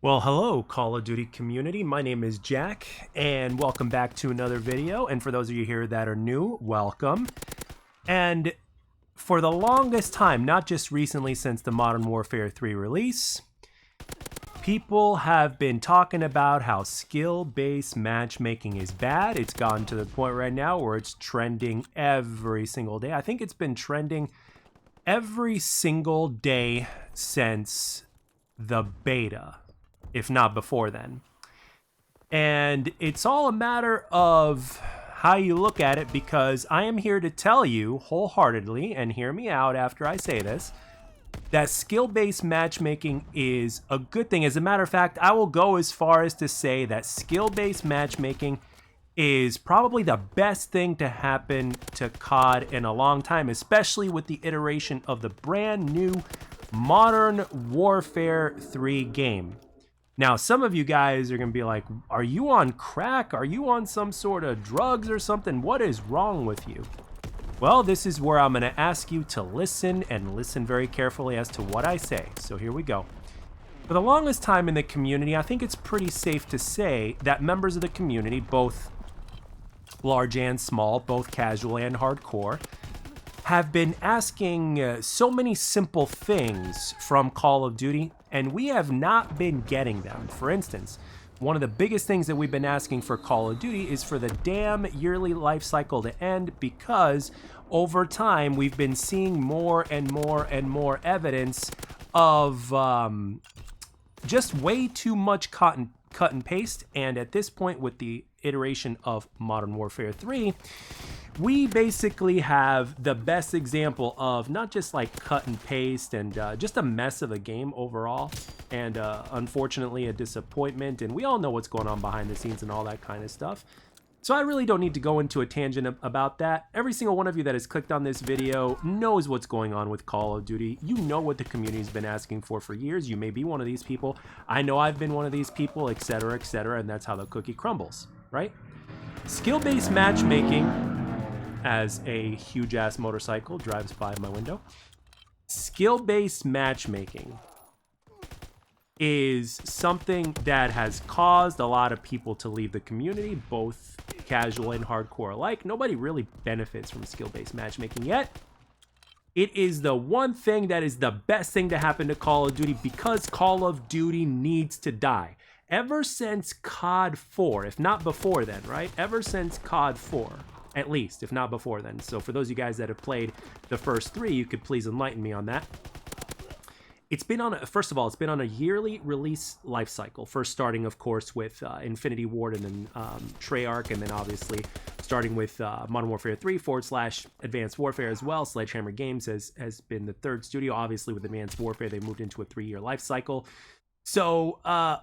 Well, hello, Call of Duty community. My name is Jack, and welcome back to another video. And for those of you here that are new, welcome. And for the longest time, not just recently since the Modern Warfare 3 release, people have been talking about how skill-based matchmaking is bad. It's gotten to the point right now where it's trending every single day. I think it's been trending every single day since the beta, if not before then. And it's all a matter of how you look at it, because I am here to tell you wholeheartedly, and hear me out after I say this, that skill-based matchmaking is a good thing. As a matter of fact, I will go as far as to say that skill-based matchmaking is probably the best thing to happen to COD in a long time, especially with the iteration of the brand new Modern Warfare 3 game. Now, some of you guys are going to be like, are you on crack? Are you on some sort of drugs or something? What is wrong with you? Well, this is where I'm going to ask you to listen, and listen very carefully as to what I say. So here we go. For the longest time in the community, I think it's pretty safe to say that members of the community, both large and small, both casual and hardcore, have been asking so many simple things from Call of Duty, and we have not been getting them. For instance, one of the biggest things that we've been asking for Call of Duty is for the damn yearly life cycle to end, because over time we've been seeing more and more and more evidence of just way too much cut and paste. And at this point, with the iteration of Modern Warfare 3, we basically have the best example of not just like cut and paste and just a mess of a game overall, and unfortunately a disappointment, and we all know what's going on behind the scenes and all that kind of stuff. So I really don't need to go into a tangent about that. Every single one of you that has clicked on this video knows what's going on with Call of Duty. You know what the community's been asking for years. You may be one of these people. I know I've been one of these people, etc., etc., and that's how the cookie crumbles, right? Skill-based matchmaking, as a huge-ass motorcycle drives by my window, skill-based matchmaking is something that has caused a lot of people to leave the community, both casual and hardcore alike. Nobody really benefits from skill-based matchmaking yet. It is the one thing that is the best thing to happen to Call of Duty, because Call of Duty needs to die. Ever since COD 4, if not before then, right? Ever since COD 4, at least, if not before then. So for those of you guys that have played the first three, you could please enlighten me on that. It's been on, first of all, it's been on a yearly release life cycle. First starting, of course, with Infinity Ward, and then Treyarch, and then obviously starting with Modern Warfare 3 / Advanced Warfare as well. Sledgehammer Games has been the third studio. Obviously, with Advanced Warfare, they moved into a 3-year life cycle. So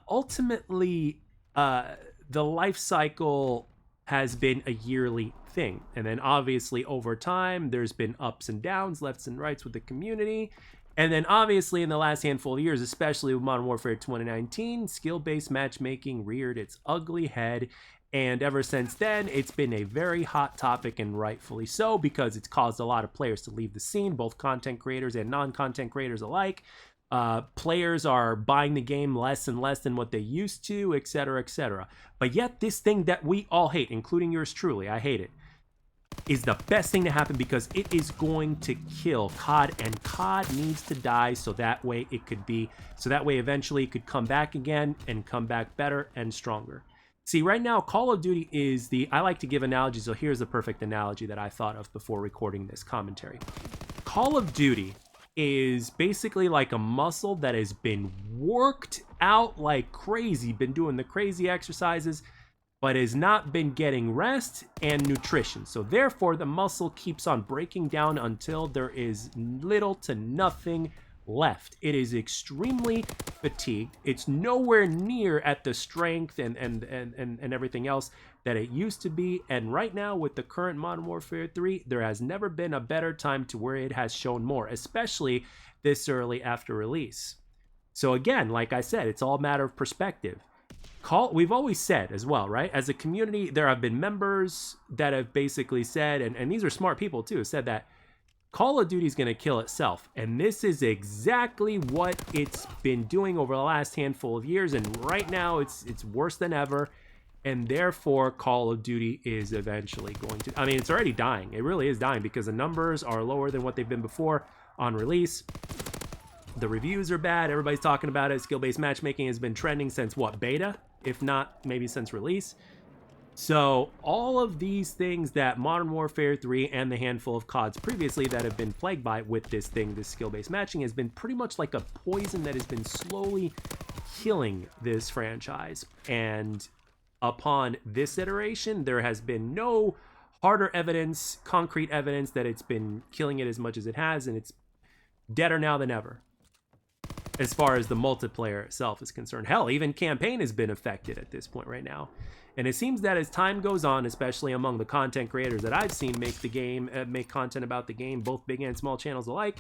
ultimately, the life cycle has been a yearly thing. And then obviously over time, there's been ups and downs, lefts and rights with the community. And then obviously in the last handful of years, especially with Modern Warfare 2019, skill-based matchmaking reared its ugly head. And ever since then, it's been a very hot topic, and rightfully so, because it's caused a lot of players to leave the scene, both content creators and non-content creators alike. Players are buying the game less and less than what they used to, etc., etc. But yet this thing that we all hate, including yours truly, I hate it, is the best thing to happen, because it is going to kill COD, and COD needs to die so that way it could be, so that way eventually it could come back again and come back better and stronger. See, right now, Call of Duty is I like to give analogies, so here's the perfect analogy that I thought of before recording this commentary. Call of Duty is basically like a muscle that has been worked out like crazy, been doing the crazy exercises, but has not been getting rest and nutrition. So therefore, the muscle keeps on breaking down until there is little to nothing left. It is extremely fatigued. It's nowhere near at the strength and everything else that it used to be. And right now, with the current Modern Warfare 3, there has never been a better time to where it has shown more, especially this early after release. So again, like I said, it's all a matter of perspective. We've always said as well, right? As a community, there have been members that have basically said, and these are smart people too, said that Call of Duty is going to kill itself. And this is exactly what it's been doing over the last handful of years. And right now it's worse than ever. And therefore, Call of Duty is eventually going to... I mean, it's already dying. It really is dying because the numbers are lower than what they've been before on release. The reviews are bad. Everybody's talking about it. Skill-based matchmaking has been trending since, what, beta? If not, maybe since release. So all of these things that Modern Warfare 3 and the handful of CODs previously that have been plagued by with this thing, this skill-based matching, has been pretty much like a poison that has been slowly killing this franchise. And upon this iteration, there has been no harder evidence, concrete evidence that it's been killing it as much as it has, and it's deader now than ever as far as the multiplayer itself is concerned. Hell, even campaign has been affected at this point right now. And it seems that as time goes on, especially among the content creators that I've seen make content about the game, both big and small channels alike,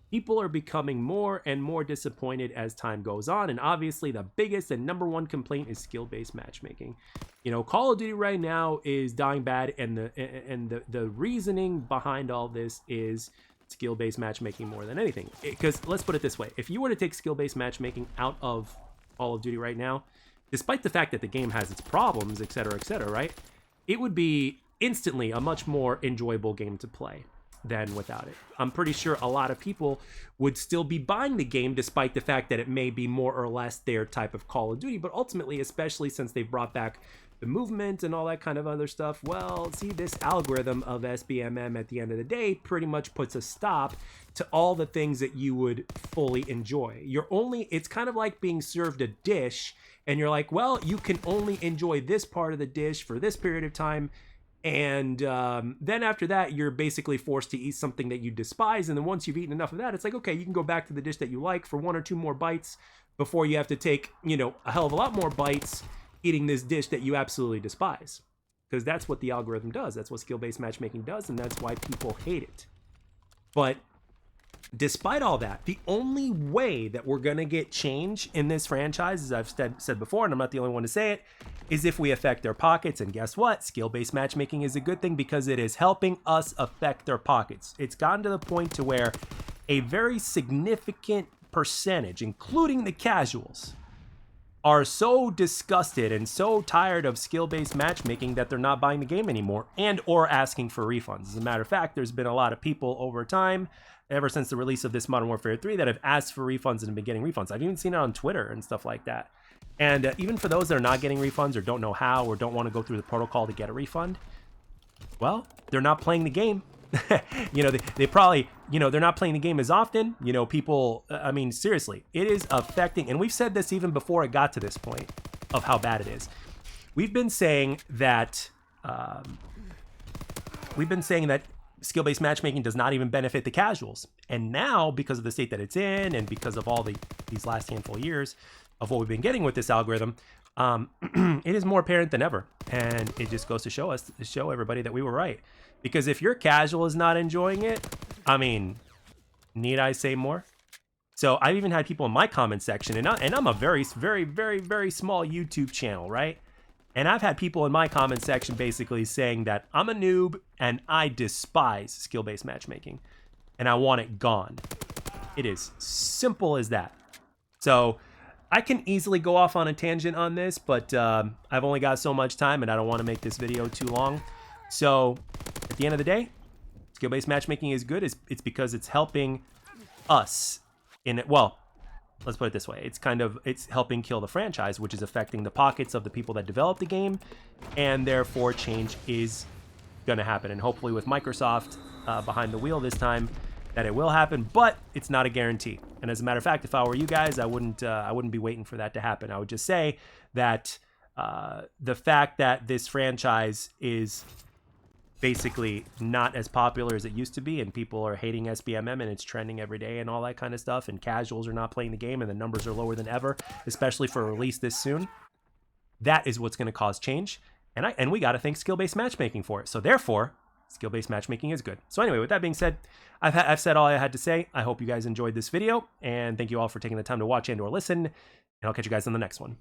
people are becoming more and more disappointed as time goes on. And obviously the biggest and number one complaint is skill-based matchmaking. You know, Call of Duty right now is dying bad, and the reasoning behind all this is skill-based matchmaking more than anything. Because let's put it this way, if you were to take skill-based matchmaking out of Call of Duty right now, despite the fact that the game has its problems, etc., right, it would be instantly a much more enjoyable game to play than without it. I'm pretty sure a lot of people would still be buying the game despite the fact that it may be more or less their type of Call of Duty, but ultimately, especially since they've brought back the movement and all that kind of other stuff, well, see, this algorithm of SBMM at the end of the day pretty much puts a stop to all the things that you would fully enjoy. It's kind of like being served a dish and you're like, well, you can only enjoy this part of the dish for this period of time. And then after that, you're basically forced to eat something that you despise. And then once you've eaten enough of that, it's like, okay, you can go back to the dish that you like for one or two more bites before you have to take, you know, a hell of a lot more bites eating this dish that you absolutely despise. Because that's what the algorithm does. That's what skill-based matchmaking does. And that's why people hate it. But despite all that, the only way that we're going to get change in this franchise, as I've said before, and I'm not the only one to say it, is if we affect their pockets. And guess what? Skill-based matchmaking is a good thing because it is helping us affect their pockets. It's gotten to the point to where a very significant percentage, including the casuals, are so disgusted and so tired of skill-based matchmaking that they're not buying the game anymore and or asking for refunds. As a matter of fact, there's been a lot of people over time, ever since the release of this Modern Warfare 3, that have asked for refunds and been getting refunds. I've even seen it on Twitter and stuff like that. And even for those that are not getting refunds or don't know how or don't want to go through the protocol to get a refund, well, they're not playing the game. You know, they probably, you know, they're not playing the game as often. You know, people, I mean, seriously, it is affecting, and we've said this even before it got to this point of how bad it is. We've been saying that, skill-based matchmaking does not even benefit the casuals. And now, because of the state that it's in and because of all these last handful of years of what we've been getting with this algorithm, it is more apparent than ever. And it just goes to show everybody that we were right. Because if your casual is not enjoying it, I mean, need I say more? So I've even had people in my comment section, and I'm a very, very, very, very small YouTube channel, right? And I've had people in my comment section basically saying that I'm a noob and I despise skill-based matchmaking and I want it gone. It is simple as that. So I can easily go off on a tangent on this, but I've only got so much time and I don't want to make this video too long. So at the end of the day, skill-based matchmaking is good. It's because it's helping us in it. Well, let's put it this way. It's helping kill the franchise, which is affecting the pockets of the people that develop the game, and therefore change is going to happen. And hopefully with Microsoft behind the wheel this time, that it will happen, but it's not a guarantee. And as a matter of fact, if I were you guys, I wouldn't be waiting for that to happen. I would just say that the fact that this franchise is basically not as popular as it used to be, and people are hating SBMM and it's trending every day and all that kind of stuff, and casuals are not playing the game and the numbers are lower than ever, especially for a release this soon, that is what's going to cause change. And we got to thank skill-based matchmaking for it. So therefore, skill-based matchmaking is good. So anyway, with that being said, I've said all I had to say. I hope you guys enjoyed this video, and thank you all for taking the time to watch and or listen, and I'll catch you guys in the next one.